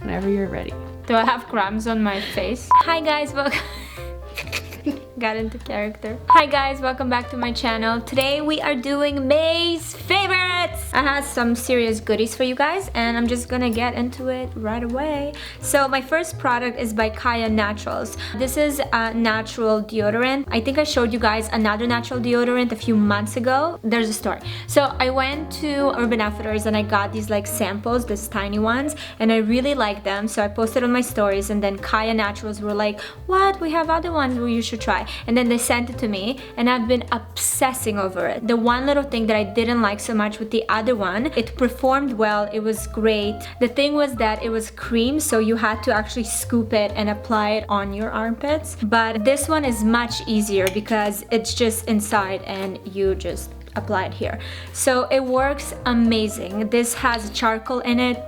whenever you're ready. Do I have crumbs on my face? Hi guys, welcome. Got into character. Hi guys, welcome back to my channel. Today we are doing May's favorites. I have some serious goodies for you guys and I'm just gonna get into it right away. So my first product is by Kaia Naturals. This is a natural deodorant. I think I showed you guys another natural deodorant a few months ago. There's a story. So I went to Urban Outfitters and I got these like samples, these tiny ones, and I really like them. So I posted on my stories and then Kaia Naturals were like, what? We have other ones you should try. And then they sent it to me and I've been obsessing over it. The one little thing that I didn't like so much with the other one, it performed well, it was great. The thing was that it was cream, so you had to actually scoop it and apply it on your armpits. But this one is much easier because it's just inside and you just apply it here. So it works amazing. This has charcoal in it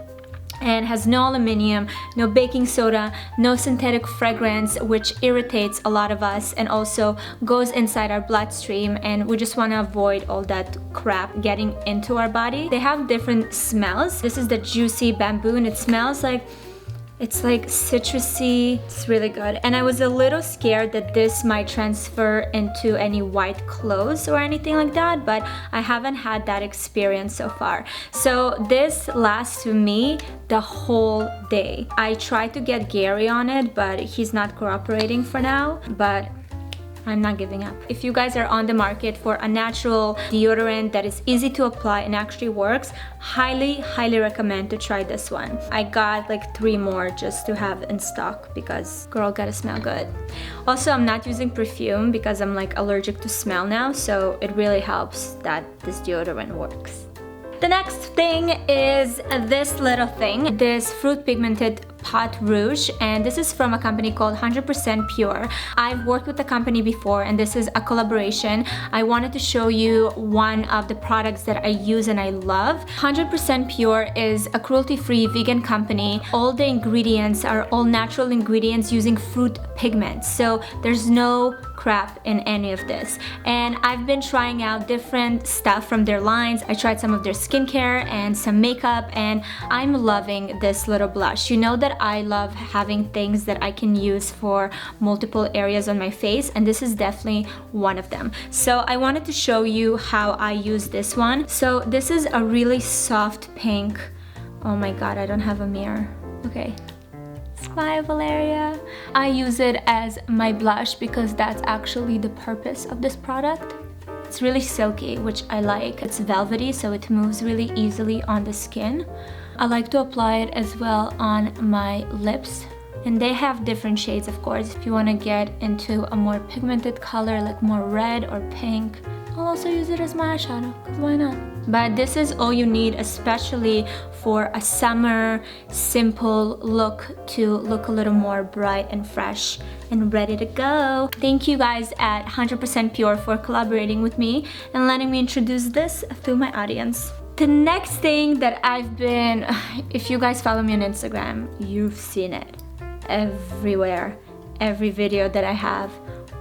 and has no aluminum, no baking soda, no synthetic fragrance, which irritates a lot of us and also goes inside our bloodstream, and we just want to avoid all that crap getting into our body. They have different smells. This is the juicy bamboo and it smells like it's like citrusy. It's really good. And I was a little scared that this might transfer into any white clothes or anything like that, but I haven't had that experience so far. So this lasts to me the whole day. I tried to get Gary on it, but he's not cooperating for now, but I'm not giving up. If you guys are on the market for a natural deodorant that is easy to apply and actually works, highly recommend to try this one. I got like 3 more just to have in stock because girl gotta smell good. Also, I'm not using perfume because I'm like allergic to smell now, so it really helps that this deodorant works. The next thing is this little thing, this fruit pigmented pot rouge, and this is from a company called 100% Pure. I've worked with the company before and this is a collaboration. I wanted to show you one of the products that I use and I love. 100% Pure is a cruelty-free vegan company. All the ingredients are all natural ingredients using fruit pigments, so there's no crap in any of this. And I've been trying out different stuff from their lines. I tried some of their skincare and some makeup and I'm loving this little blush. You know that I love having things that I can use for multiple areas on my face, and this is definitely one of them. So I wanted to show you how I use this one. So this is a really soft pink. Oh my god, I don't have a mirror. Okay. Smile, Valeria. I use it as my blush because that's actually the purpose of this product. It's really silky, which I like. It's velvety, so it moves really easily on the skin. I like to apply it as well on my lips. And they have different shades, of course. If you want to get into a more pigmented color, like more red or pink, I'll also use it as my eyeshadow, because why not? But this is all you need, especially for a summer simple look, to look a little more bright and fresh and ready to go. Thank you guys at 100% Pure for collaborating with me and letting me introduce this through my audience. The next thing that I've been, if you guys follow me on Instagram, you've seen it everywhere, every video that I have,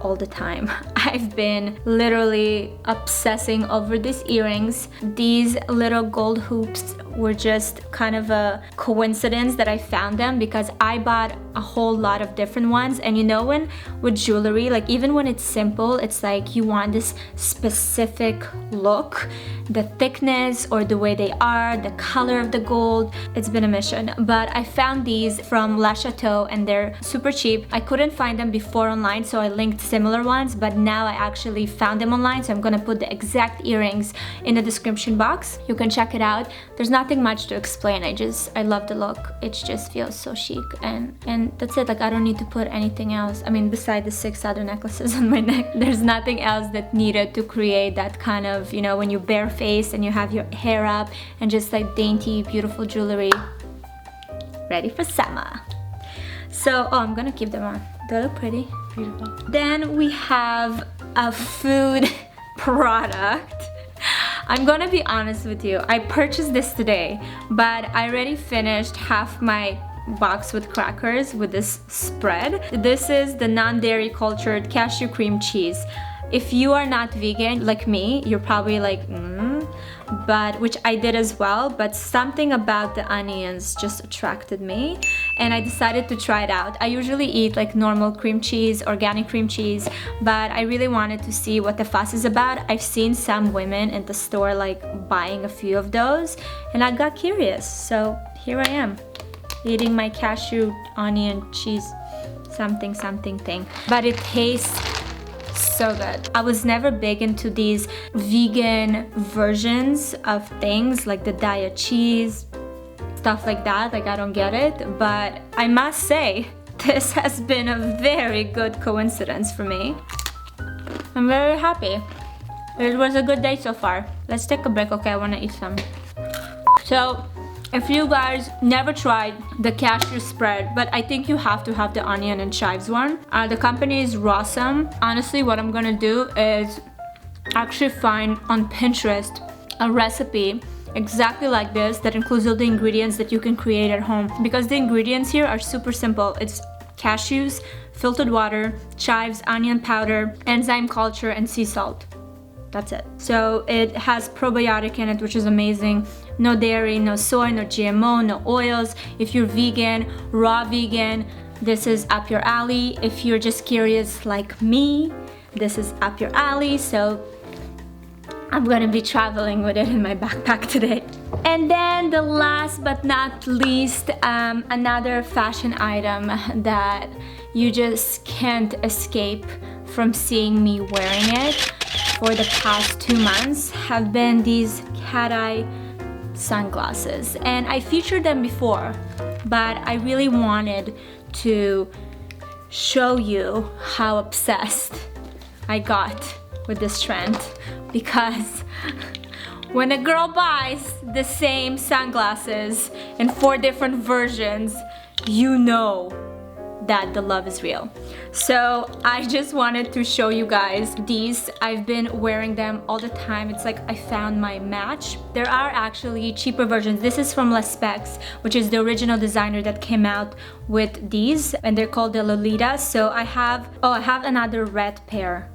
all the time. I've been literally obsessing over these earrings. These little gold hoops were just kind of a coincidence that I found them because I bought a whole lot of different ones. And you know, when with jewelry, like even when it's simple, it's like you want this specific look, the thickness or the way they are, the color of the gold. It's been a mission, but I found these from Chateau and they're super cheap. I couldn't find them before online, so I linked similar ones, but now I actually found them online, so I'm gonna put the exact earrings in the description box. You can check it out. There's nothing much to explain. I love the look. It just feels so chic, and that's it. Like, I don't need to put anything else. I mean, beside the 6 other necklaces on my neck, there's nothing else that needed to create that kind of, you know, when you barefaced and you have your hair up and just like dainty, beautiful jewelry. Ready for summer. So, oh, I'm gonna keep them on. They look pretty. Beautiful. Then we have a food product. I'm gonna be honest with you. I purchased this today, but I already finished half my box with crackers with this spread. This is the non-dairy cultured cashew cream cheese. If you are not vegan like me, you're probably like, but which I did as well, but something about the onions just attracted me and I decided to try it out. I usually eat like normal cream cheese, organic cream cheese, but I really wanted to see what the fuss is about. I've seen some women in the store like buying a few of those and I got curious, so here I am eating my cashew onion cheese something thing, but it tastes so good. I was never big into these vegan versions of things like the diet cheese, stuff like that. Like, I don't get it, but I must say this has been a very good coincidence for me. I'm very happy. It was a good day so far. Let's take a break. Okay, I want to eat some. So if you guys never tried the cashew spread, but I think you have to have the onion and chives one. The company is Rawesome. Honestly, what I'm gonna do is actually find on Pinterest a recipe exactly like this that includes all the ingredients that you can create at home, because the ingredients here are super simple. It's cashews, filtered water, chives, onion powder, enzyme culture, and sea salt. That's it. So it has probiotic in it, which is amazing. No dairy, no soy, no GMO, no oils. If you're vegan, raw vegan, this is up your alley. If you're just curious like me, this is up your alley. So I'm gonna be traveling with it in my backpack today. And then the last but not least, another fashion item that you just can't escape from seeing me wearing it for the past 2 months have been these cat eye sunglasses. And I featured them before, but I really wanted to show you how obsessed I got with this trend, because when a girl buys the same sunglasses in 4 different versions, you know that the love is real. So I just wanted to show you guys these. I've been wearing them all the time. It's like I found my match. There are actually cheaper versions. This is from Specs, which is the original designer that came out with these, and they're called the Lolita. So I have another red pair,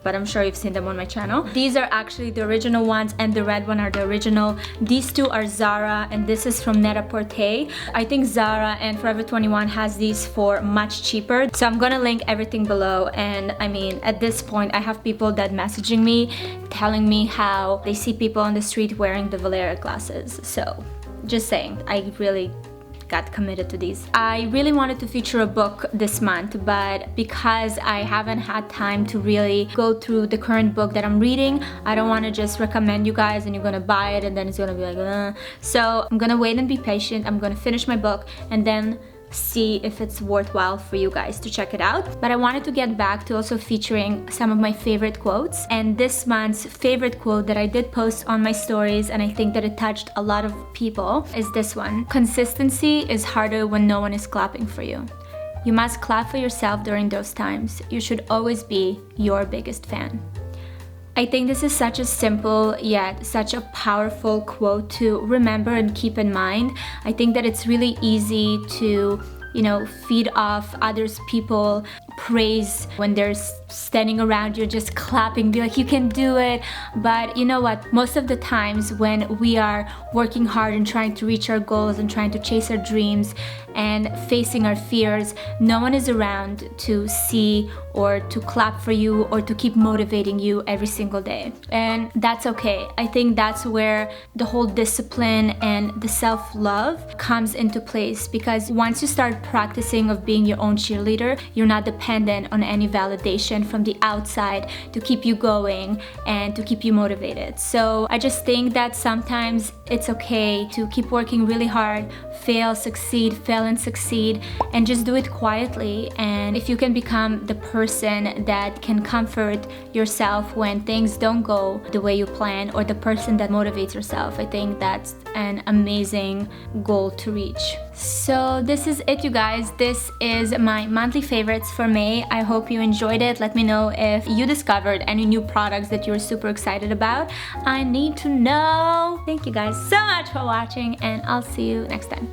but I'm sure you've seen them on my channel. These are actually the original ones, and the red one are the original. These two are Zara, and this is from Net-a-Porter. I think Zara and Forever 21 has these for much cheaper. So I'm gonna link everything below. And I mean, at this point, I have people that messaging me, telling me how they see people on the street wearing the Valeria glasses. So just saying, I really got committed to these. I really wanted to feature a book this month, but because I haven't had time to really go through the current book that I'm reading, I don't want to just recommend you guys and you're gonna buy it and then it's gonna be like, So I'm gonna wait and be patient. I'm gonna finish my book and then see if it's worthwhile for you guys to check it out. But I wanted to get back to also featuring some of my favorite quotes, and this month's favorite quote that I did post on my stories, and I think that it touched a lot of people, is this one: consistency is harder when no one is clapping for you. You must clap for yourself during those times. You should always be your biggest fan. I think this is such a simple yet such a powerful quote to remember and keep in mind. I think that it's really easy to, you know, feed off others people praise when they're standing around you just clapping, be like, you can do it. But you know what, most of the times when we are working hard and trying to reach our goals and trying to chase our dreams and facing our fears, no one is around to see or to clap for you or to keep motivating you every single day. And that's okay. I think that's where the whole discipline and the self-love comes into place, because once you start practicing of being your own cheerleader, you're not dependent on any validation from the outside to keep you going and to keep you motivated. So I just think that sometimes it's okay to keep working really hard, fail, succeed, fail and succeed, and just do it quietly. And if you can become the person that can comfort yourself when things don't go the way you plan, or the person that motivates yourself, I think that's an amazing goal to reach. So this is it, you guys. This is my monthly favorites for May. I hope you enjoyed it. Let me know if you discovered any new products that you're super excited about. I need to know. Thank you guys so much for watching, and I'll see you next time.